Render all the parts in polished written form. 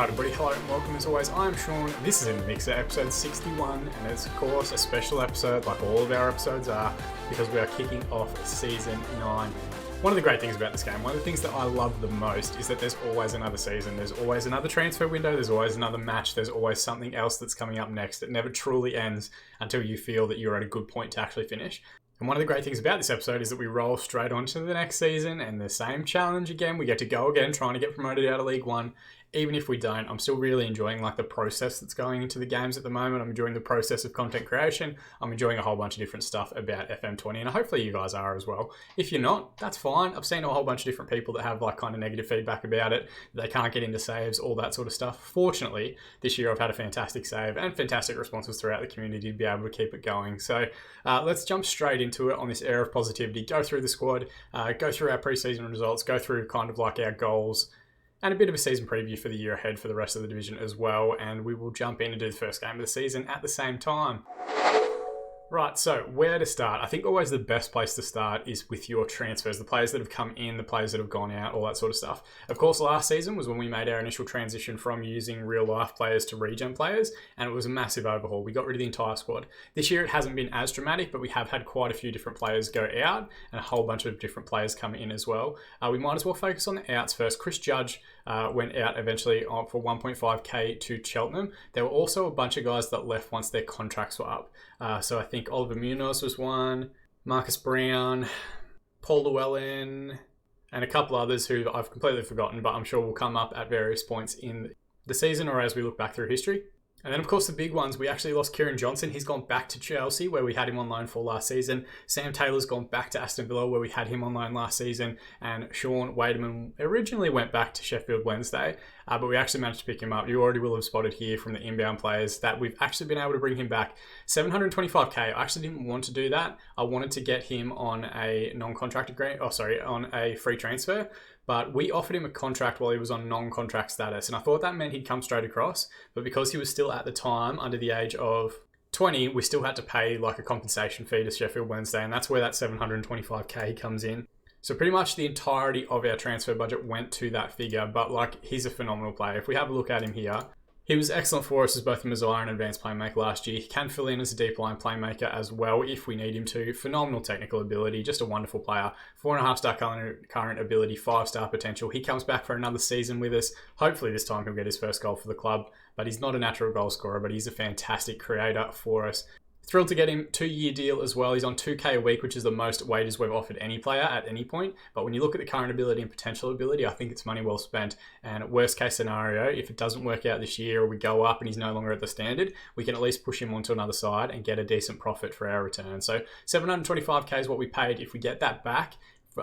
Alright everybody, hello and welcome as always. I'm Sean, and this is In The Mixer, episode 61, and it's of course a special episode like all of our episodes are, because we are kicking off Season 9. One of the great things about this game, one of the things that I love the most is that there's always another season, there's always another transfer window, there's always another match, there's always something else that's coming up next. It never truly ends until you feel that you're at a good point to actually finish. And one of the great things about this episode is that we roll straight on to the next season and the same challenge again. We get to go again, trying to get promoted out of League One. Even if we don't, I'm still really enjoying the process that's going into the games at the moment. I'm enjoying the process of content creation. I'm enjoying a whole bunch of different stuff about FM20, and hopefully you guys are as well. If you're not, that's fine. I've seen a whole bunch of different people that have kind of negative feedback about it. They can't get into saves, all that sort of stuff. Fortunately, this year I've had a fantastic save and fantastic responses throughout the community to be able to keep it going. So let's jump straight into it on this air of positivity. Go through the squad, go through our preseason results, go through kind of our goals, and a bit of a season preview for the year ahead for the rest of the division as well. And we will jump in and do the first game of the season at the same time. Right, so where to start? I think always the best place to start is with your transfers, the players that have come in, the players that have gone out, all that sort of stuff. Of course, last season was when we made our initial transition from using real-life players to regen players, and it was a massive overhaul. We got rid of the entire squad. This year it hasn't been as dramatic, but we have had quite a few different players go out, and a whole bunch of different players come in as well. We might as well focus on the outs first. Chris Judge went out eventually for 1.5k to Cheltenham. There were also a bunch of guys that left once their contracts were up. So I think Oliver Munoz was one, Marcus Brown, Paul Llewellyn, and a couple others who I've completely forgotten, but I'm sure will come up at various points in the season or as we look back through history. And then, of course, the big ones, we actually lost Kieran Johnson. He's gone back to Chelsea, where we had him on loan for last season. Sam Taylor's gone back to Aston Villa, where we had him on loan last season. And Sean Wademan originally went back to Sheffield Wednesday, but we actually managed to pick him up. You already will have spotted here from the inbound players that we've actually been able to bring him back. 725k. I actually didn't want to do that. I wanted to get him on a non-contract agreement, on a free transfer. But we offered him a contract while he was on non-contract status. And I thought that meant he'd come straight across. But because he was still at the time under the age of 20, we still had to pay a compensation fee to Sheffield Wednesday. And that's where that 725k comes in. So pretty much the entirety of our transfer budget went to that figure. But he's a phenomenal player. If we have a look at him here, he was excellent for us as both a Messiah and advanced playmaker last year. He can fill in as a deep line playmaker as well if we need him to. Phenomenal technical ability, just a wonderful player. 4.5-star current ability, 5-star potential. He comes back for another season with us. Hopefully this time he'll get his first goal for the club. But he's not a natural goal scorer, but he's a fantastic creator for us. Thrilled to get him 2-year deal as well. He's on 2k a week, which is the most wages we've offered any player at any point. But when you look at the current ability and potential ability, I think it's money well spent. And worst case scenario, if it doesn't work out this year or we go up and he's no longer at the standard, we can at least push him onto another side and get a decent profit for our return. So 725k is what we paid. If we get that back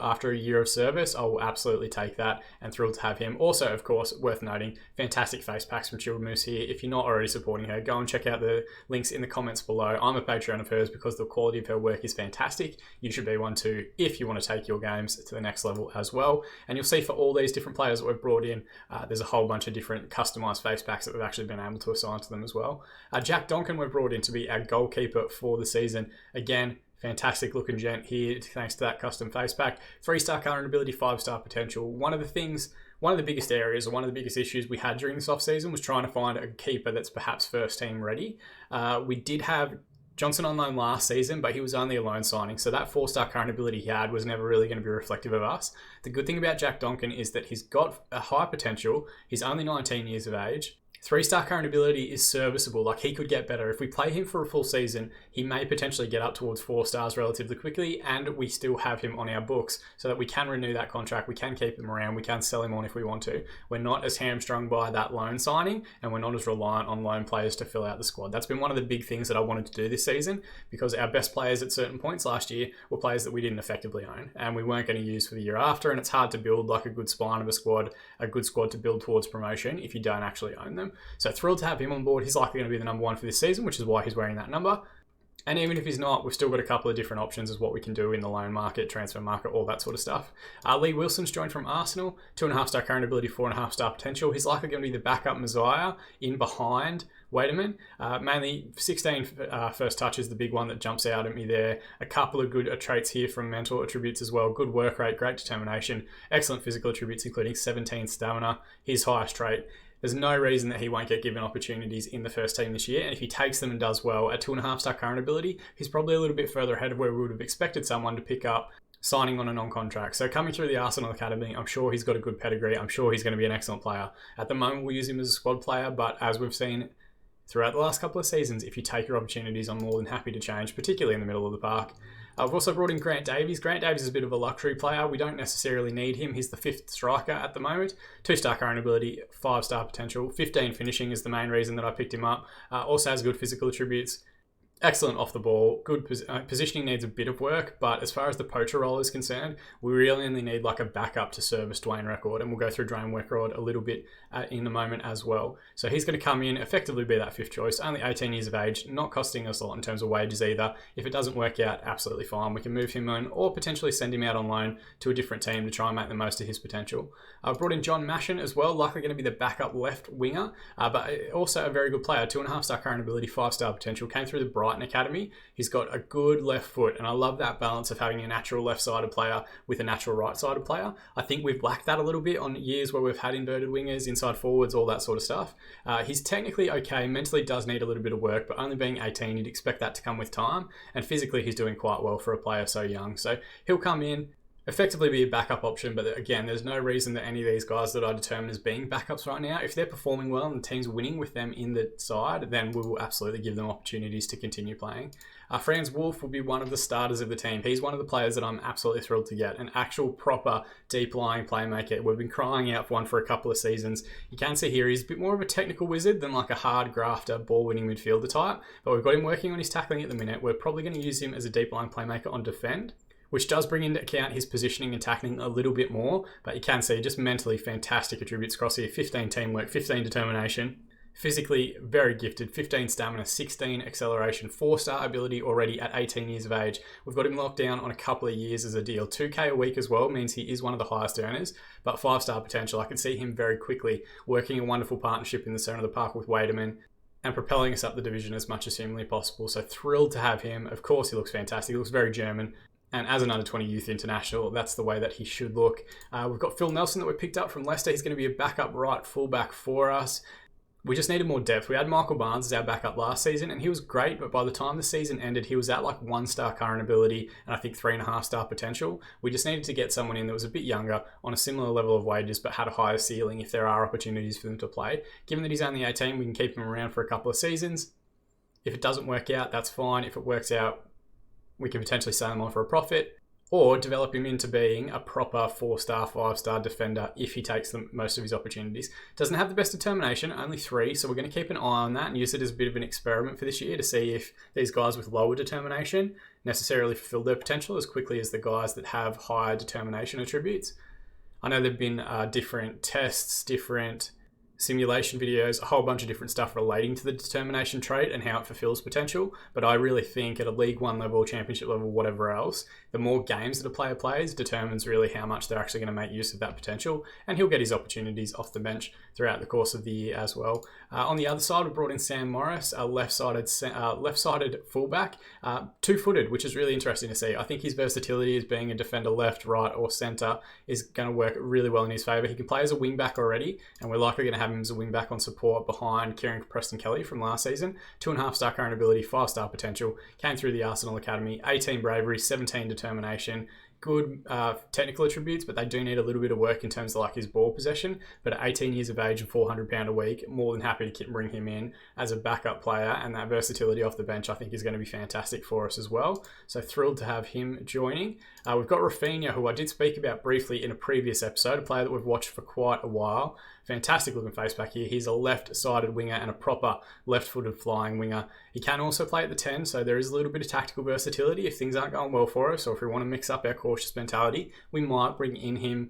after a year of service, I will absolutely take that, and thrilled to have him. Also, of course, worth noting, fantastic Facepacks from Chilled Moose here. If you're not already supporting her, go and check out the links in the comments below. I'm a Patreon of hers because the quality of her work is fantastic. You should be one too if you want to take your games to the next level as well. And you'll see for all these different players that we've brought in, there's a whole bunch of different customized Facepacks that we've actually been able to assign to them as well. Jack Donkin we've brought in to be our goalkeeper for the season. Again, fantastic looking gent here, thanks to that custom face pack. 3-star current ability, 5-star potential. One of the biggest areas, or one of the biggest issues we had during this off-season was trying to find a keeper that's perhaps first team ready. We did have Johnson on loan last season, but he was only a loan signing, so that 4-star current ability he had was never really going to be reflective of us. The good thing about Jack Donkin is that he's got a high potential. He's only 19 years of age. 3-star current ability is serviceable. He could get better. If we play him for a full season, he may potentially get up towards 4 stars relatively quickly, and we still have him on our books so that we can renew that contract, we can keep him around, we can sell him on if we want to. We're not as hamstrung by that loan signing, and we're not as reliant on loan players to fill out the squad. That's been one of the big things that I wanted to do this season, because our best players at certain points last year were players that we didn't effectively own, and we weren't going to use for the year after, and it's hard to build a good spine of a good squad to build towards promotion if you don't actually own them. So thrilled to have him on board. He's likely going to be the number 1 for this season, which is why he's wearing that number. And even if he's not, we've still got a couple of different options as what we can do in the loan market, transfer market, all that sort of stuff. Lee Wilson's joined from Arsenal, 2.5-star current ability, 4.5-star potential. He's likely going to be the backup Messiah in behind Wademan. Mainly 16 first touch is the big one that jumps out at me there. A couple of good traits here from mental attributes as well. Good work rate, great determination, excellent physical attributes, including 17 stamina, his highest trait. There's no reason that he won't get given opportunities in the first team this year. And if he takes them and does well at 2.5-star current ability, he's probably a little bit further ahead of where we would have expected someone to pick up signing on a non-contract. So coming through the Arsenal Academy, I'm sure he's got a good pedigree. I'm sure he's going to be an excellent player. At the moment, we'll use him as a squad player, but as we've seen throughout the last couple of seasons, if you take your opportunities, I'm more than happy to change, particularly in the middle of the park. We've also brought in Grant Davies. Grant Davies is a bit of a luxury player. We don't necessarily need him. He's the 5th striker at the moment. 2-star current ability, 5-star potential. 15 finishing is the main reason that I picked him up. Also has good physical attributes. Excellent off the ball. Good positioning needs a bit of work, but as far as the poacher role is concerned, we really only need like a backup to service Dwayne Record, and we'll go through Dwayne Record a little bit in a moment as well. So he's going to come in, effectively be that 5th choice, only 18 years of age, not costing us a lot in terms of wages either. If it doesn't work out, absolutely fine. We can move him on or potentially send him out on loan to a different team to try and make the most of his potential. I've brought in John Mashin as well, likely going to be the backup left winger, but also a very good player. 2.5-star current ability, 5-star potential, came through the Brighton Academy. He's got a good left foot, and I love that balance of having a natural left-sided player with a natural right-sided player. I think we've lacked that a little bit on years where we've had inverted wingers, inside forwards, all that sort of stuff. He's technically okay, mentally does need a little bit of work, but only being 18, you'd expect that to come with time, and physically he's doing quite well for a player so young. So he'll come in, effectively be a backup option, but again, there's no reason that any of these guys that I determine as being backups right now, if they're performing well and the team's winning with them in the side, then we will absolutely give them opportunities to continue playing. Franz Wolf will be one of the starters of the team. He's one of the players that I'm absolutely thrilled to get, an actual proper deep-lying playmaker. We've been crying out for one for a couple of seasons. You can see here he's a bit more of a technical wizard than like a hard grafter, ball-winning midfielder type, but we've got him working on his tackling at the minute. We're probably going to use him as a deep-lying playmaker on defend, which does bring into account his positioning and tackling a little bit more, but you can see just mentally fantastic attributes across here. 15 teamwork, 15 determination, physically very gifted, 15 stamina, 16 acceleration, 4-star ability already at 18 years of age. We've got him locked down on a couple of years as a deal. 2K a week as well means he is one of the highest earners, but 5-star potential. I can see him very quickly working a wonderful partnership in the centre of the park with Waderman and propelling us up the division as much as humanly possible. So thrilled to have him. Of course, he looks fantastic. He looks very German. And as an under-20 youth international, that's the way that he should look. We've got Phil Nelson that we picked up from Leicester. He's going to be a backup right fullback for us. We just needed more depth. We had Michael Barnes as our backup last season, and he was great, but by the time the season ended, he was at like 1-star current ability and I think 3.5-star potential. We just needed to get someone in that was a bit younger, on a similar level of wages, but had a higher ceiling if there are opportunities for them to play. Given that he's only 18, we can keep him around for a couple of seasons. If it doesn't work out, that's fine. If it works out, we can potentially sell him on for a profit, or develop him into being a proper 4-star, 5-star defender if he takes most of his opportunities. Doesn't have the best determination, only 3, so we're going to keep an eye on that and use it as a bit of an experiment for this year to see if these guys with lower determination necessarily fulfill their potential as quickly as the guys that have higher determination attributes. I know there have been different tests, different simulation videos, a whole bunch of different stuff relating to the determination trait and how it fulfills potential, but I really think at a League 1 level, Championship level, whatever else, the more games that a player plays determines really how much they're actually going to make use of that potential, and he'll get his opportunities off the bench throughout the course of the year as well. On the other side, we brought in Sam Morris, a left-sided fullback, 2-footed, which is really interesting to see. I think his versatility as being a defender left, right, or centre is going to work really well in his favour. He can play as a wing-back already, and we're likely going to have him as a wing-back on support behind Kieran Preston Kelly from last season. 2.5-star current ability, 5-star potential, came through the Arsenal Academy, 18 bravery, 17 determination, good technical attributes, but they do need a little bit of work in terms of like his ball possession. But at 18 years of age and £400 a week, more than happy to bring him in as a backup player, and that versatility off the bench I think is going to be fantastic for us as well. So thrilled to have him joining. We've got Rafinha, who I did speak about briefly in a previous episode, a player that we've watched for quite a while. Fantastic looking face back here. He's a left-sided winger and a proper left-footed flying winger. He can also play at the 10, so there is a little bit of tactical versatility. If things aren't going well for us, or if we want to mix up our cautious mentality, we might bring him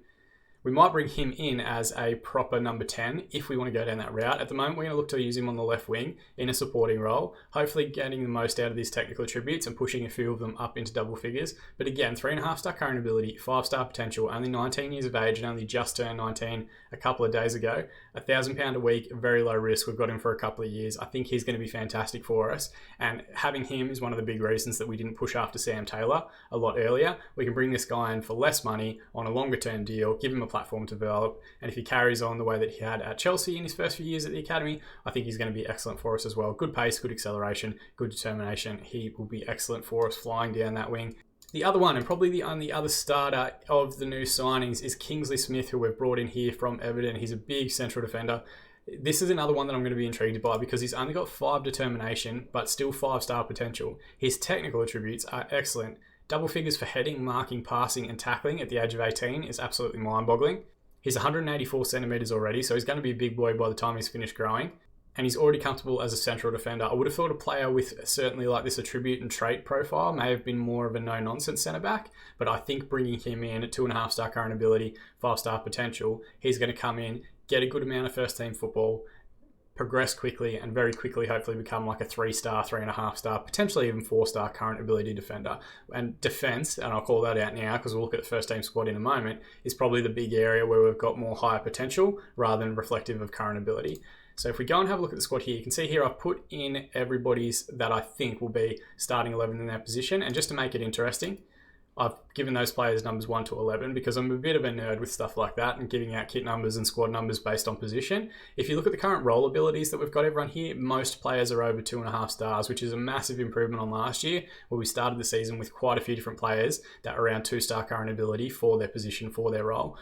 in as a proper number 10 if we want to go down that route. At the moment, we're going to look to use him on the left wing in a supporting role, hopefully getting the most out of these technical attributes and pushing a few of them up into double figures. But again, 3.5-star current ability, 5-star potential, only 19 years of age and only just turned 19 a couple of days ago. £1,000 a week, very low risk. We've got him for a couple of years. I think he's going to be fantastic for us. And having him is one of the big reasons that we didn't push after Sam Taylor a lot earlier. We can bring this guy in for less money on a longer term deal, give him a platform to develop. And if he carries on the way that he had at Chelsea in his first few years at the academy, I think he's going to be excellent for us as well. Good pace, good acceleration, good determination. He will be excellent for us flying down that wing. The other one, and probably the only other starter of the new signings, is Kingsley Smith, who we've brought in here from Everton. He's a big central defender. This is another one that I'm going to be intrigued by because he's only got 5 determination, but still 5-star potential. His technical attributes are excellent. Double figures for heading, marking, passing, and tackling at the age of 18 is absolutely mind-boggling. He's 184 centimetres already, so he's going to be a big boy by the time he's finished growing. And he's already comfortable as a central defender. I would have thought a player with certainly like this attribute and trait profile may have been more of a no-nonsense centre-back, but I think bringing him in at 2.5-star current ability, 5-star potential, he's going to come in, get a good amount of first-team football, progress quickly, and very quickly hopefully become like a 3-star, 3.5-star, potentially even 4-star current ability defender. And defence, and I'll call that out now because we'll look at the first-team squad in a moment, is probably the big area where we've got more higher potential rather than reflective of current ability. So if we go and have a look at the squad here, you can see here I've put in everybody's that I think will be starting 11 in their position. And just to make it interesting, I've given those players numbers 1 to 11 because I'm a bit of a nerd with stuff like that and giving out kit numbers and squad numbers based on position. If you look at the current role abilities that we've got everyone here, most players are over 2.5 stars, which is a massive improvement on last year where we started the season with quite a few different players that were around 2-star current ability for their position, for their role.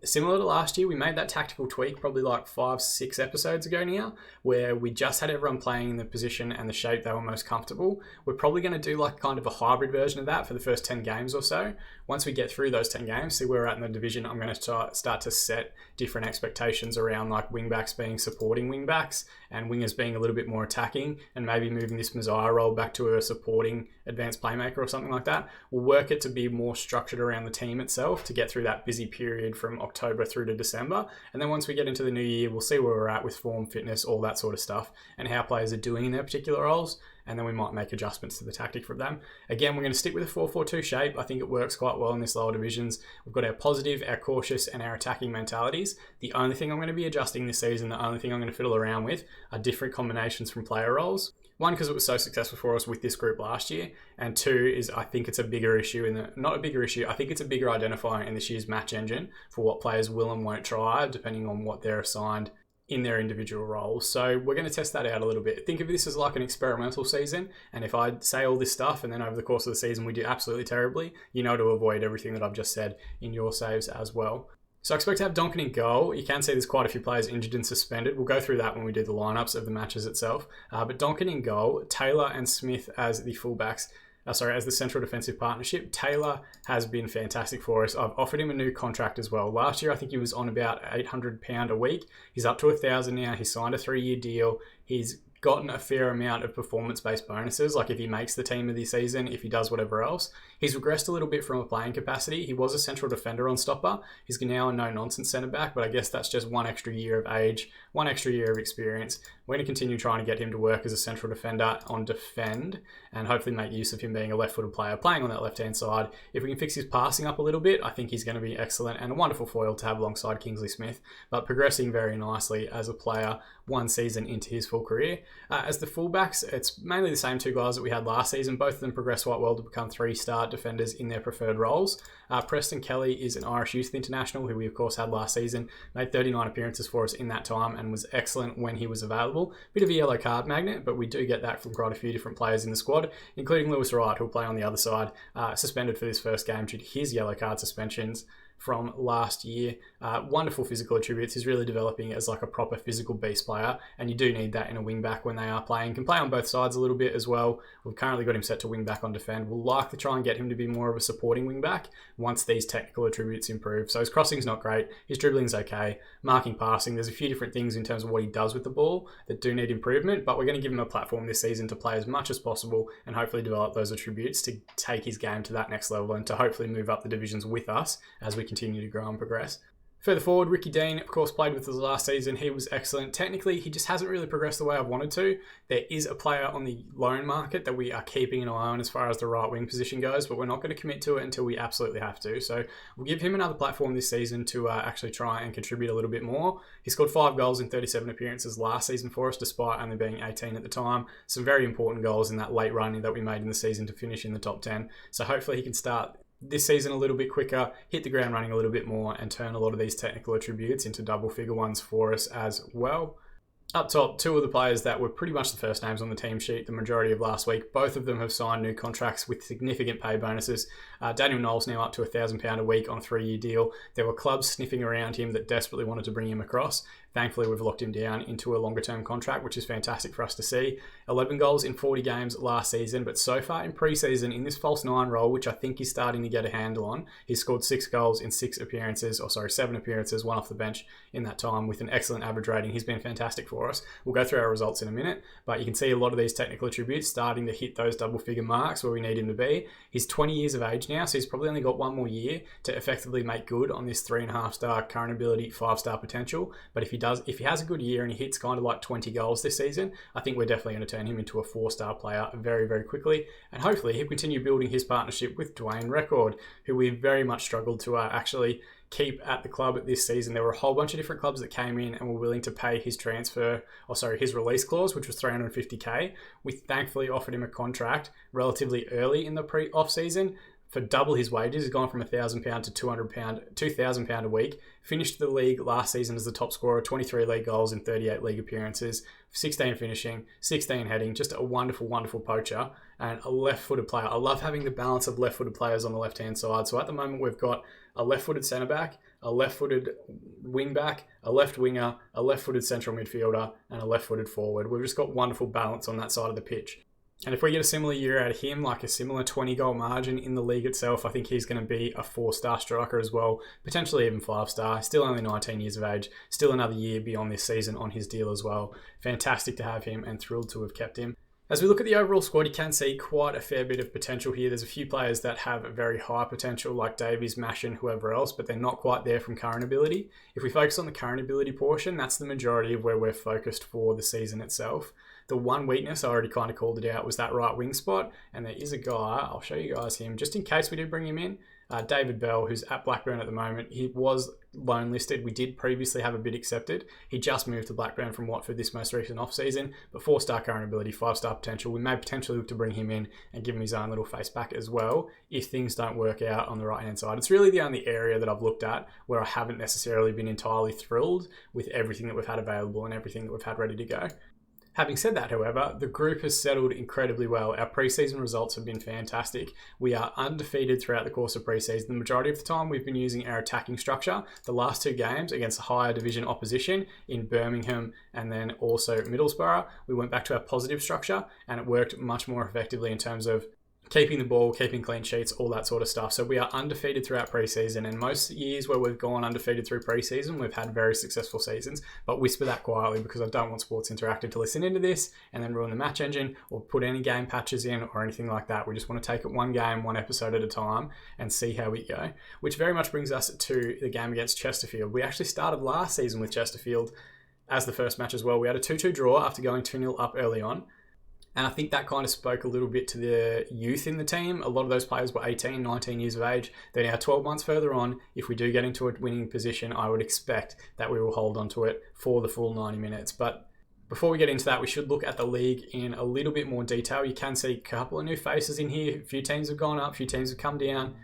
Similar to last year, we made that tactical tweak probably like 5-6 episodes ago now, where we just had everyone playing in the position and the shape they were most comfortable. We're probably going to do like kind of a hybrid version of that for the first 10 games or so. Once we get through those 10 games, see where we're at in the division, I'm going to start to set different expectations around like wingbacks being supporting wingbacks and wingers being a little bit more attacking, and maybe moving this Messiah role back to a supporting advanced playmaker or something like that. We'll work it to be more structured around the team itself to get through that busy period from October through to December. And then once we get into the new year, we'll see where we're at with form, fitness, all that sort of stuff, and how players are doing in their particular roles. And then we might make adjustments to the tactic from them. Again, we're going to stick with a 4-4-2 shape. I think it works quite well in this lower divisions. We've got our positive, our cautious, and our attacking mentalities. The only thing I'm going to be adjusting this season, the only thing I'm going to fiddle around with, are different combinations from player roles. One, because it was so successful for us with this group last year. And two, is I think it's a bigger issue not a bigger issue, I think it's a bigger identifier in this year's match engine for what players will and won't try, depending on what they're assigned in their individual roles. So we're going to test that out a little bit. Think of this as like an experimental season. And if I say all this stuff and then over the course of the season we do absolutely terribly, you know to avoid everything that I've just said in your saves as well. So I expect to have Donkin in goal. You can see there's quite a few players injured and suspended. We'll go through that when we do the lineups of the matches itself. But Donkin in goal, Taylor and Smith as the fullbacks. As the central defensive partnership. Taylor has been fantastic for us. I've offered him a new contract as well. Last year, I think he was on about £800 a week. He's up to $1,000 now. He signed a 3-year deal. He's gotten a fair amount of performance-based bonuses, like if he makes the team of the season, if he does whatever else. He's regressed a little bit from a playing capacity. He was a central defender on stopper. He's now a no-nonsense centre-back, but I guess that's just 1 extra year of age, 1 extra year of experience. We're going to continue trying to get him to work as a central defender on defend and hopefully make use of him being a left-footed player playing on that left-hand side. If we can fix his passing up a little bit, I think he's going to be excellent and a wonderful foil to have alongside Kingsley Smith, but progressing very nicely as a player 1 season into his full career. As the fullbacks, it's mainly the same 2 guys that we had last season. Both of them progressed quite well to become 3-star defenders in their preferred roles. Preston Kelly is an Irish Youth International who we of course had last season, made 39 appearances for us in that time and was excellent when he was available. Bit of a yellow card magnet, but we do get that from quite a few different players in the squad, including Lewis Wright, who'll play on the other side, suspended for this first game due to his yellow card suspensions from last year. Wonderful physical attributes. He's really developing as like a proper physical beast player, and you do need that in a wing back when they are playing. Can play on both sides a little bit as well. We've currently got him set to wing back on defend. We'll likely try and get him to be more of a supporting wing back once these technical attributes improve. So his crossing's not great, his dribbling's okay, marking, passing, there's a few different things in terms of what he does with the ball that do need improvement, but we're going to give him a platform this season to play as much as possible and hopefully develop those attributes to take his game to that next level and to hopefully move up the divisions with us as we continue to grow and progress. Further forward, Ricky Dean, of course, played with us last season. He was excellent. Technically, he just hasn't really progressed the way I've wanted to. There is a player on the loan market that we are keeping an eye on as far as the right wing position goes, but we're not going to commit to it until we absolutely have to. So we'll give him another platform this season to actually try and contribute a little bit more. He scored 5 goals in 37 appearances last season for us, despite only being 18 at the time. Some very important goals in that late run that we made in the season to finish in the top 10. So hopefully he can start this season a little bit quicker, hit the ground running a little bit more, and turn a lot of these technical attributes into double-figure ones for us as well. Up top, two of the players that were pretty much the first names on the team sheet the majority of last week. Both of them have signed new contracts with significant pay bonuses. Daniel Knowles now up to £1,000 a week on a 3-year deal. There were clubs sniffing around him that desperately wanted to bring him across. Thankfully, we've locked him down into a longer-term contract, which is fantastic for us to see. 11 goals in 40 games last season, but so far in pre-season, in this false 9 role, which I think he's starting to get a handle on, he's scored 6 goals in 7 appearances, 1 off the bench in that time with an excellent average rating. He's been fantastic for us. We'll go through our results in a minute, but you can see a lot of these technical attributes starting to hit those double-figure marks where we need him to be. He's 20 years of age now, so he's probably only got 1 more year to effectively make good on this 3.5-star current ability, 5-star potential. But if he has a good year and he hits kind of like 20 goals this season, I think we're definitely going to turn him into a 4-star player very, very quickly. And hopefully he'll continue building his partnership with Dwayne Record, who we very much struggled to actually keep at the club this season. There were a whole bunch of different clubs that came in and were willing to pay his his release clause, which was $350K. We thankfully offered him a contract relatively early in the pre-off season for double his wages. He's gone from £1,000 to £2,000 a week. Finished the league last season as the top scorer, 23 league goals in 38 league appearances, 16 finishing, 16 heading. Just a wonderful, wonderful poacher and a left-footed player. I love having the balance of left-footed players on the left-hand side. So at the moment, we've got a left-footed centre-back, a left-footed wing-back, a left winger, a left-footed central midfielder, and a left-footed forward. We've just got wonderful balance on that side of the pitch. And if we get a similar year out of him, like a similar 20-goal margin in the league itself, I think he's going to be a 4-star striker as well, potentially even 5-star. Still only 19 years of age, still another year beyond this season on his deal as well. Fantastic to have him and thrilled to have kept him. As we look at the overall squad, you can see quite a fair bit of potential here. There's a few players that have a very high potential, like Davies, Mashin, whoever else, but they're not quite there from current ability. If we focus on the current ability portion, that's the majority of where we're focused for the season itself. The one weakness, I already kind of called it out, was that right wing spot, and there is a guy, I'll show you guys him, just in case we do bring him in, David Bell, who's at Blackburn at the moment. He was loan listed. We did previously have a bid accepted. He just moved to Blackburn from Watford this most recent off-season, but 4-star current ability, 5-star potential. We may potentially look to bring him in and give him his own little face back as well if things don't work out on the right-hand side. It's really the only area that I've looked at where I haven't necessarily been entirely thrilled with everything that we've had available and everything that we've had ready to go. Having said that, however, the group has settled incredibly well. Our preseason results have been fantastic. We are undefeated throughout the course of preseason. The majority of the time, we've been using our attacking structure. The last 2 games against the higher division opposition in Birmingham and then also Middlesbrough, we went back to our positive structure and it worked much more effectively in terms of keeping the ball, keeping clean sheets, all that sort of stuff. So we are undefeated throughout preseason, and most years where we've gone undefeated through preseason, we've had very successful seasons. But whisper that quietly because I don't want Sports Interactive to listen into this and then ruin the match engine or put any game patches in or anything like that. We just want to take it one game, one episode at a time and see how we go, which very much brings us to the game against Chesterfield. We actually started last season with Chesterfield as the first match as well. We had a 2-2 draw after going 2-0 up early on. And I think that kind of spoke a little bit to the youth in the team. A lot of those players were 18, 19 years of age. They're now 12 months further on. If we do get into a winning position, I would expect that we will hold on to it for the full 90 minutes. But before we get into that, we should look at the league in a little bit more detail. You can see a couple of new faces in here. A few teams have gone up, a few teams have come down.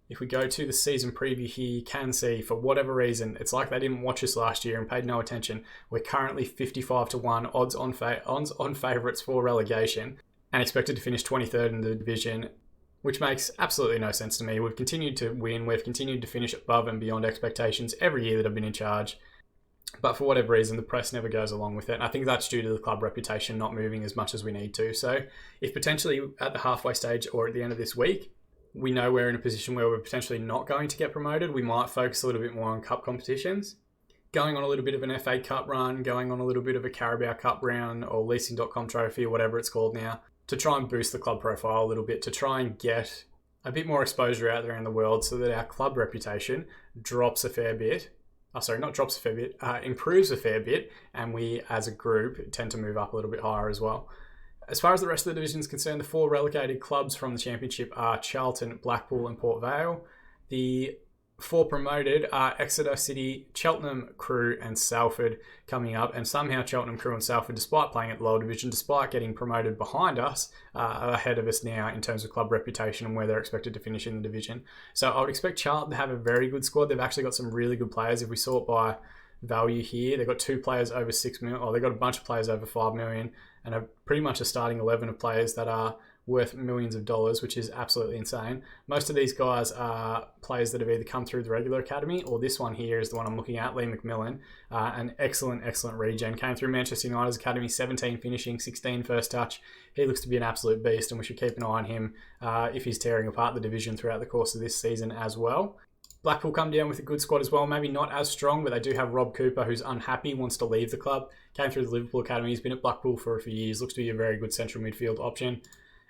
If we go to the season preview here, you can see for whatever reason, it's like they didn't watch us last year and paid no attention. We're currently 55-1 odds on favourites for relegation and expected to finish 23rd in the division, which makes absolutely no sense to me. We've continued to win. We've continued to finish above and beyond expectations every year that I've been in charge. But for whatever reason, the press never goes along with it. And I think that's due to the club reputation not moving as much as we need to. So if potentially at the halfway stage or at the end of this week, we know we're in a position where we're potentially not going to get promoted, we might focus a little bit more on cup competitions. Going on a little bit of an FA Cup run, going on a little bit of a Carabao Cup round or leasing.com trophy or whatever it's called now, to try and boost the club profile a little bit, to try and get a bit more exposure out there in the world so that our club reputation drops a fair bit. Improves a fair bit, and we as a group tend to move up a little bit higher as well. As far as the rest of the division is concerned, the 4 relegated clubs from the Championship are Charlton, Blackpool and Port Vale. The 4 promoted are Exeter City, Cheltenham Crew and Salford coming up, and somehow Cheltenham Crew and Salford, despite playing at the lower division, despite getting promoted behind us, are ahead of us now in terms of club reputation and where they're expected to finish in the division. So I would expect Charlton to have a very good squad. They've actually got some really good players. If we sort by value here, they've got 2 players over 6 million, or they've got a bunch of players over 5 million, and have pretty much a starting 11 of players that are worth millions of dollars, which is absolutely insane. Most of these guys are players that have either come through the regular academy, or this one here is the one I'm looking at, Lee McMillan, an excellent regen. Came through Manchester United's academy, 17 finishing, 16 first touch. He looks to be an absolute beast, and we should keep an eye on him if he's tearing apart the division throughout the course of this season as well. Blackpool come down with a good squad as well, maybe not as strong, but they do have Rob Cooper, who's unhappy, wants to leave the club. Came through the Liverpool academy, he's been at Blackpool for a few years, looks to be a very good central midfield option.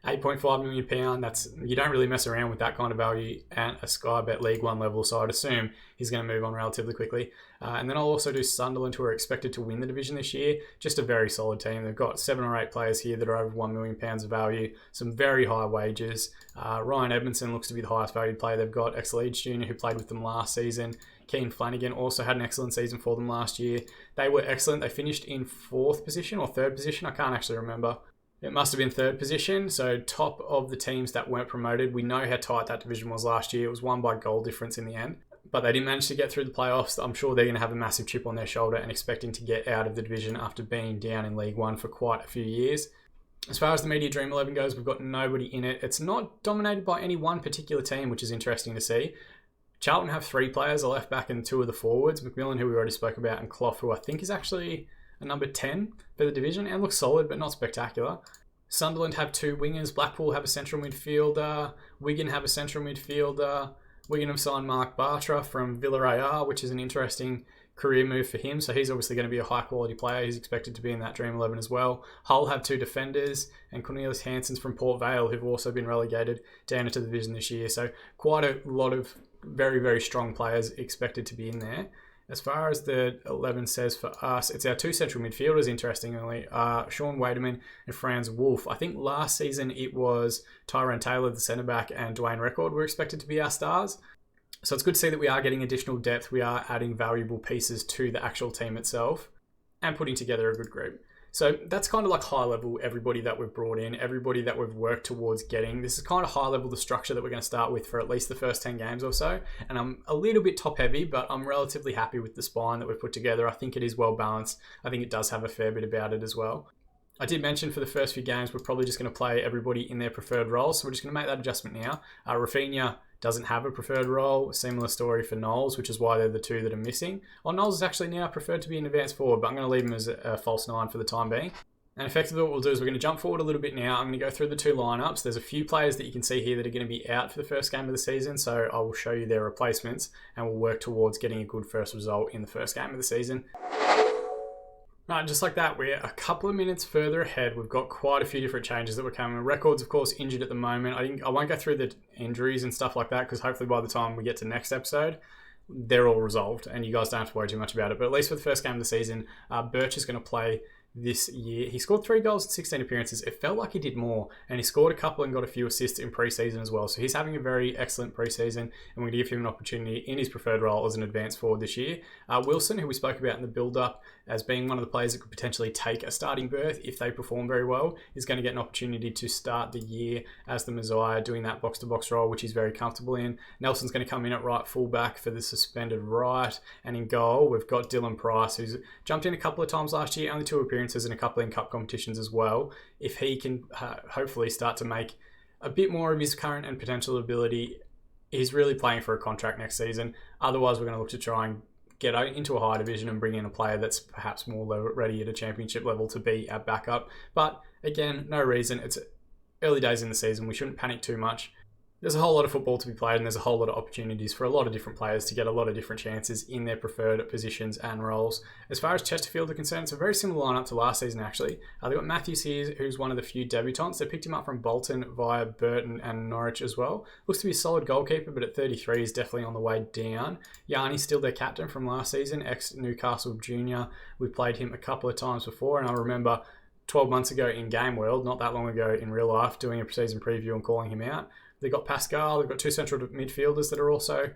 £8.5 million, you don't really mess around with that kind of value at a Sky Bet League One level, so I'd assume he's going to move on relatively quickly. And then I'll also do Sunderland, who are expected to win the division this year. Just a very solid team. They've got 7 or 8 players here that are over £1 million of value, some very high wages. Ryan Edmondson looks to be the highest valued player they've got, ex-Leeds junior who played with them last season. Keane Flanagan also had an excellent season for them last year. They were excellent. They finished in 4th position or 3rd position, I can't actually remember. It must have been 3rd position, so top of the teams that weren't promoted. We know how tight that division was last year. It was won by goal difference in the end, but they didn't manage to get through the playoffs. I'm sure they're going to have a massive chip on their shoulder and expecting to get out of the division after being down in League One for quite a few years. As far as the Media Dream 11 goes, we've got nobody in it. It's not dominated by any one particular team, which is interesting to see. Charlton have 3 players, a left back and 2 of the forwards. McMillan, who we already spoke about, and Clough, who I think is actually a number 10 for the division and looks solid but not spectacular. Sunderland have 2 wingers. Blackpool have a central midfielder. Wigan have a central midfielder. Wigan have signed Mark Bartra from Villarreal, which is an interesting career move for him. So he's obviously going to be a high quality player. He's expected to be in that Dream 11 as well. Hull have 2 defenders, and Cornelius Hansen's from Port Vale, who've also been relegated down into the division this year. So quite a lot of very strong players expected to be in there. As far as the 11 says for us, it's our 2 central midfielders, interestingly, Sean Wademan and Franz Wolf. I think last season it was Tyrone Taylor, the centre-back, and Dwayne Record were expected to be our stars. So it's good to see that we are getting additional depth. We are adding valuable pieces to the actual team itself and putting together a good group. So that's kind of like high level, everybody that we've brought in, everybody that we've worked towards getting. This is kind of high level, the structure that we're going to start with for at least the first 10 games or so. And I'm a little bit top heavy, but I'm relatively happy with the spine that we've put together. I think it is well balanced. I think it does have a fair bit about it as well. I did mention for the first few games, we're probably just going to play everybody in their preferred roles. So we're just going to make that adjustment now. Rafinha doesn't have a preferred role. Similar story for Knowles, which is why they're the 2 that are missing. Knowles is actually now preferred to be an advanced forward, but I'm going to leave him as a false 9 for the time being. And effectively what we'll do is we're going to jump forward a little bit now. I'm going to go through the 2 lineups. There's a few players that you can see here that are going to be out for the first game of the season, so I will show you their replacements and we'll work towards getting a good first result in the first game of the season. Right, just like that, we're a couple of minutes further ahead. We've got quite a few different changes that were coming. Records, of course, injured at the moment. I won't go through the injuries and stuff like that because hopefully by the time we get to next episode, they're all resolved and you guys don't have to worry too much about it. But at least for the first game of the season, Birch is going to play this year. He scored 3 goals in 16 appearances. It felt like he did more, and he scored a couple and got a few assists in pre-season as well. So he's having a very excellent pre-season, and we're going to give him an opportunity in his preferred role as an advanced forward this year. Wilson, who we spoke about in the build-up as being one of the players that could potentially take a starting berth if they perform very well, is going to get an opportunity to start the year as the Messiah, doing that box-to-box role, which he's very comfortable in. Nelson's going to come in at right fullback for the suspended right, and in goal, we've got Dylan Price, who's jumped in a couple of times last year, only 2 appearances and a couple in cup competitions as well. If he can hopefully start to make a bit more of his current and potential ability, he's really playing for a contract next season. Otherwise, we're going to look to try and get into a higher division and bring in a player that's perhaps more ready at a championship level to be our backup. But again, no reason. It's early days in the season. We shouldn't panic too much. There's a whole lot of football to be played, and there's a whole lot of opportunities for a lot of different players to get a lot of different chances in their preferred positions and roles. As far as Chesterfield are concerned, it's a very similar lineup to last season, actually. They've got Matthews here, who's one of the few debutants. They picked him up from Bolton via Burton and Norwich as well. Looks to be a solid goalkeeper, but at 33 is definitely on the way down. Yanni's still their captain from last season, ex-Newcastle junior. We played him a couple of times before, and I remember 12 months ago in Game World, not that long ago in real life, doing a season preview and calling him out. They've got Pascal, they've got 2 central midfielders that are also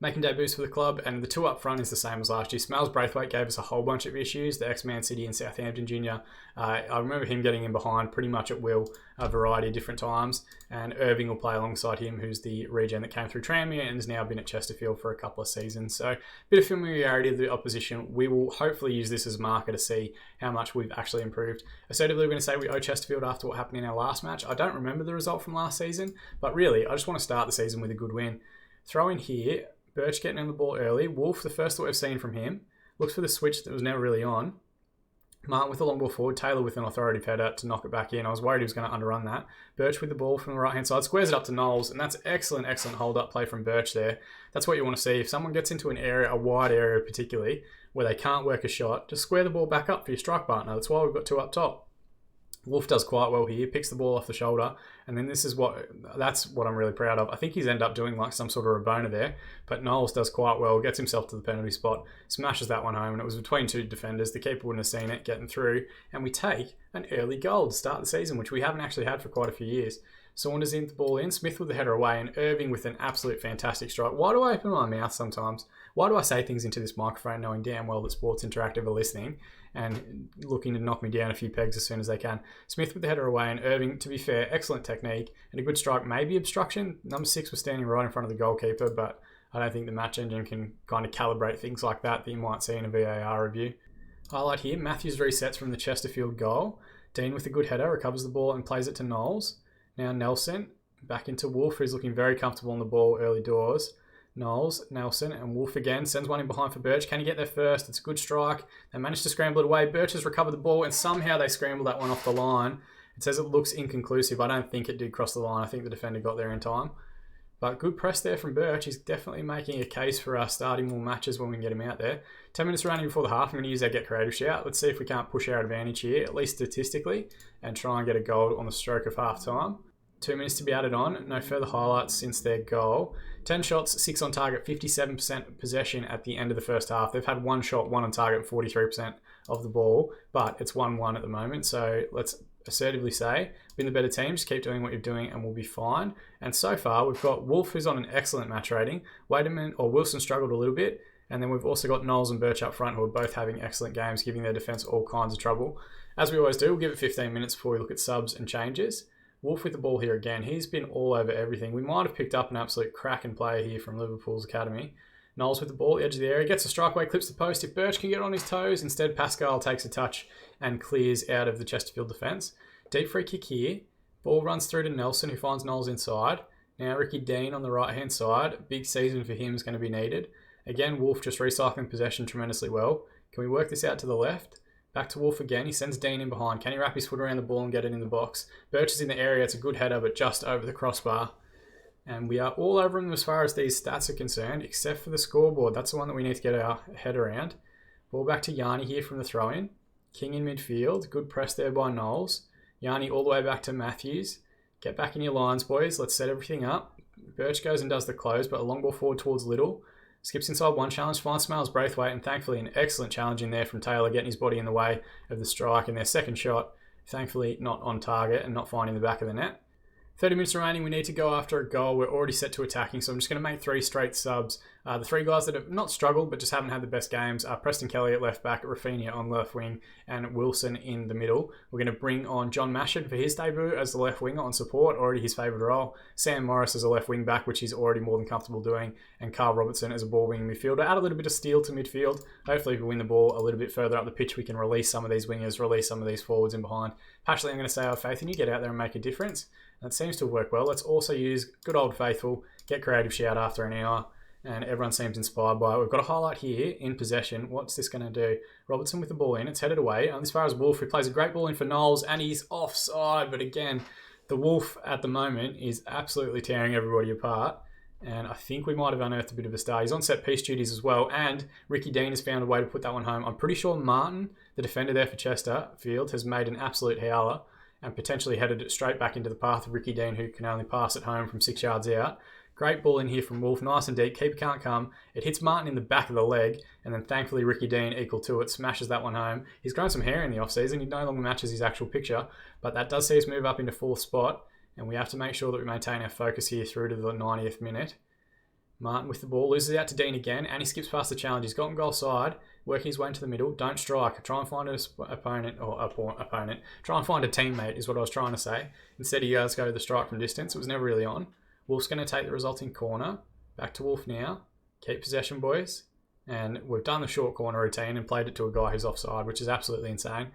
making debuts for the club, and the two up front is the same as last year. Smells Braithwaite gave us a whole bunch of issues, the ex-Man City and Southampton junior. I remember him getting in behind pretty much at will a variety of different times, and Irving will play alongside him, who's the regen that came through Tranmere and has now been at Chesterfield for a couple of seasons. So a bit of familiarity of the opposition. We will hopefully use this as a marker to see how much we've actually improved. Assertively, we're going to say we owe Chesterfield after what happened in our last match. I don't remember the result from last season, but really, I just want to start the season with a good win. Throw in here, Birch getting on the ball early. Wolf, the first that we've seen from him, looks for the switch that was never really on. Martin with the long ball forward. Taylor with an authoritative header to knock it back in. I was worried he was going to underrun that. Birch with the ball from the right-hand side. Squares it up to Knowles, and that's excellent hold-up play from Birch there. That's what you want to see. If someone gets into an area, a wide area particularly, where they can't work a shot, just square the ball back up for your strike partner. That's why we've got two up top. Wolf does quite well here, picks the ball off the shoulder, and then that's what I'm really proud of. I think he's ended up doing like some sort of Rabona there, but Knowles does quite well, gets himself to the penalty spot, smashes that one home, and it was between two defenders. The keeper wouldn't have seen it getting through, and we take an early goal to start the season, which we haven't actually had for quite a few years. Saunders in the ball in, Smith with the header away, and Irving with an absolute fantastic strike. Why do I open my mouth sometimes? Why do I say things into this microphone knowing damn well that Sports Interactive are listening and looking to knock me down a few pegs as soon as they can? Smith with the header away, and Irving, to be fair, excellent technique and a good strike, maybe obstruction. Number 6 was standing right in front of the goalkeeper, but I don't think the match engine can kind of calibrate things like that you might see in a VAR review. Highlight here, Matthews resets from the Chesterfield goal. Dean with a good header, recovers the ball and plays it to Knowles. Now Nelson, back into Wolf, who's looking very comfortable on the ball early doors. Knowles, Nelson, and Wolf again, sends one in behind for Birch. Can he get there first? It's a good strike. They managed to scramble it away. Birch has recovered the ball, and somehow they scrambled that one off the line. It says it looks inconclusive. I don't think it did cross the line. I think the defender got there in time. But good press there from Birch. He's definitely making a case for us starting more matches when we can get him out there. 10 minutes running before the half. I'm going to use our Get Creative shout. Let's see if we can't push our advantage here, at least statistically, and try and get a goal on the stroke of half time. 2 minutes to be added on. No further highlights since their goal. 10 shots, 6 on target, 57% possession at the end of the first half. They've had 1 shot, 1 on target, and 43% of the ball, but it's 1-1 at the moment. So let's assertively say, been the better team, just keep doing what you're doing and we'll be fine. And so far, we've got Wolf, who's on an excellent match rating. Wilson struggled a little bit. And then we've also got Knowles and Birch up front, who are both having excellent games, giving their defence all kinds of trouble. As we always do, we'll give it 15 minutes before we look at subs and changes. Wolf with the ball here again. He's been all over everything. We might have picked up an absolute cracking player here from Liverpool's academy. Knowles with the ball, edge of the area, gets a strike away, clips the post. If Birch can get on his toes, instead Pascal takes a touch and clears out of the Chesterfield defence. Deep free kick here. Ball runs through to Nelson, who finds Knowles inside. Now Ricky Dean on the right-hand side. Big season for him is going to be needed. Again, Wolf just recycling possession tremendously well. Can we work this out to the left? Back to Wolf again. He sends Dean in behind. Can he wrap his foot around the ball and get it in the box? Birch is in the area. It's a good header, but just over the crossbar. And we are all over him as far as these stats are concerned, except for the scoreboard. That's the one that we need to get our head around. Ball back to Yanni here from the throw-in. King in midfield. Good press there by Knowles. Yanni all the way back to Matthews. Get back in your lines, boys. Let's set everything up. Birch goes and does the close, but a long ball forward towards Little. Skips inside one challenge, finds Smells Braithwaite, and thankfully an excellent challenge in there from Taylor, getting his body in the way of the strike. And their second shot, thankfully not on target and not finding the back of the net. 30 minutes remaining, we need to go after a goal. We're already set to attacking, so I'm just going to make 3 straight subs. The 3 guys that have not struggled but just haven't had the best games are Preston Kelly at left back, Rafinha on left wing, and Wilson in the middle. We're going to bring on John Mashett for his debut as the left winger on support, already his favourite role. Sam Morris as a left wing back, which he's already more than comfortable doing, and Carl Robertson as a ball wing midfielder. Add a little bit of steel to midfield. Hopefully if we win the ball a little bit further up the pitch, we can release some of these wingers, release some of these forwards in behind. Pashley, I'm going to say I have faith in you. Get out there and make a difference. That seems to work well. Let's also use good old faithful, Get Creative shout after an hour, and everyone seems inspired by it. We've got a highlight here in possession. What's this going to do? Robertson with the ball in. It's headed away. As far as Wolf, who plays a great ball in for Knowles, and he's offside. But again, the Wolf at the moment is absolutely tearing everybody apart. And I think we might have unearthed a bit of a star. He's on set piece duties as well. And Ricky Dean has found a way to put that one home. I'm pretty sure Martin, the defender there for Chesterfield, has made an absolute howler and potentially headed it straight back into the path of Ricky Dean, who can only pass it home from 6 yards out. Great ball in here from Wolf, nice and deep, keeper can't come. It hits Martin in the back of the leg, and then thankfully Ricky Dean, equal to it, smashes that one home. He's grown some hair in the off-season, he no longer matches his actual picture, but that does see us move up into 4th spot, and we have to make sure that we maintain our focus here through to the 90th minute. Martin with the ball, loses out to Dean again, and he skips past the challenge. He's got him goal side, working his way into the middle. Don't strike. Try and find an opponent. Try and find a teammate is what I was trying to say. Instead, he does go to the strike from distance. It was never really on. Wolf's going to take the resulting corner. Back to Wolf now. Keep possession, boys. And we've done the short corner routine and played it to a guy who's offside, which is absolutely insane.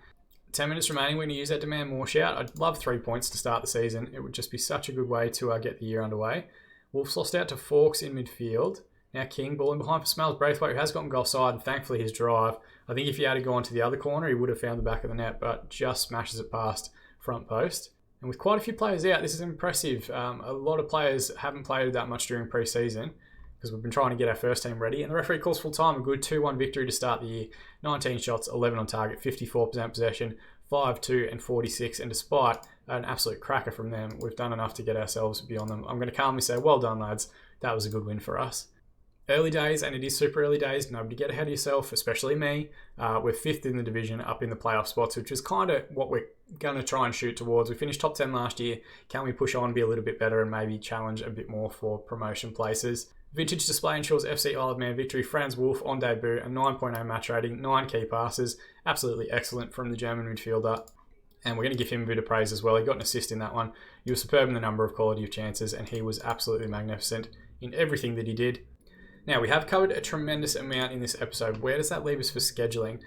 10 minutes remaining. We're going to use that demand more shout. I'd love 3 points to start the season. It would just be such a good way to get the year underway. Wolf's lost out to Forks in midfield. Now King, ball in behind for Smells Braithwaite, who has gotten goal side, and thankfully his drive. I think if he had gone to the other corner, he would have found the back of the net, but just smashes it past front post. And with quite a few players out, this is impressive. A lot of players haven't played that much during pre-season because we've been trying to get our first team ready. And the referee calls full time, a good 2-1 victory to start the year. 19 shots, 11 on target, 54% possession, 5-2 and 46. And despite an absolute cracker from them, we've done enough to get ourselves beyond them. I'm going to calmly say, well done, lads. That was a good win for us. Early days, and it is super early days. Nobody get ahead of yourself, especially me. We're 5th in the division, up in the playoff spots, which is kind of what we're going to try and shoot towards. We finished top 10 last year. Can we push on, be a little bit better, and maybe challenge a bit more for promotion places? Vintage display ensures FC Isle of Man victory. Franz Wolf on debut, a 9.0 match rating, 9 key passes. Absolutely excellent from the German midfielder. And we're going to give him a bit of praise as well. He got an assist in that one. He was superb in the number of quality of chances, and he was absolutely magnificent in everything that he did. Now, we have covered a tremendous amount in this episode. Where does that leave us for scheduling?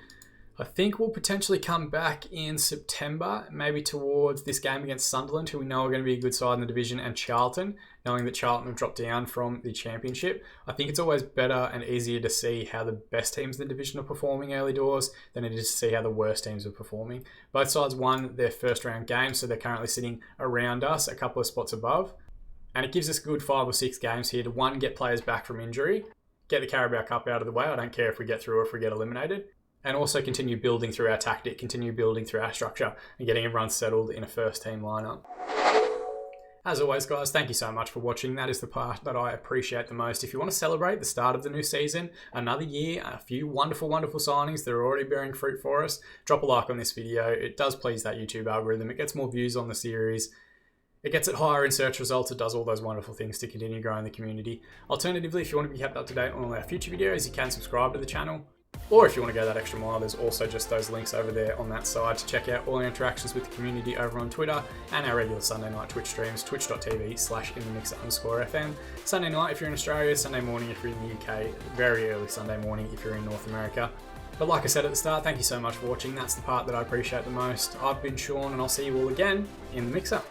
I think we'll potentially come back in September, maybe towards this game against Sunderland, who we know are going to be a good side in the division, and Charlton, knowing that Charlton have dropped down from the championship. I think it's always better and easier to see how the best teams in the division are performing early doors than it is to see how the worst teams are performing. Both sides won their first round games, so they're currently sitting around us, a couple of spots above. And it gives us a good 5 or 6 games here to, one, get players back from injury, get the Carabao Cup out of the way. I don't care if we get through or if we get eliminated. And also continue building through our tactic, continue building through our structure, and getting everyone settled in a first team lineup. As always, guys, thank you so much for watching. That is the part that I appreciate the most. If you want to celebrate the start of the new season, another year, a few wonderful, wonderful signings that are already bearing fruit for us, drop a like on this video. It does please that YouTube algorithm. It gets more views on the series. It gets it higher in search results. It does all those wonderful things to continue growing the community. Alternatively, if you want to be kept up to date on all our future videos, you can subscribe to the channel. Or if you want to go that extra mile, there's also just those links over there on that side to check out all our interactions with the community over on Twitter and our regular Sunday night Twitch streams, twitch.tv/InTheMixer_FM. Sunday night if you're in Australia, Sunday morning if you're in the UK, very early Sunday morning if you're in North America. But like I said at the start, thank you so much for watching. That's the part that I appreciate the most. I've been Sean, and I'll see you all again in the Mixer.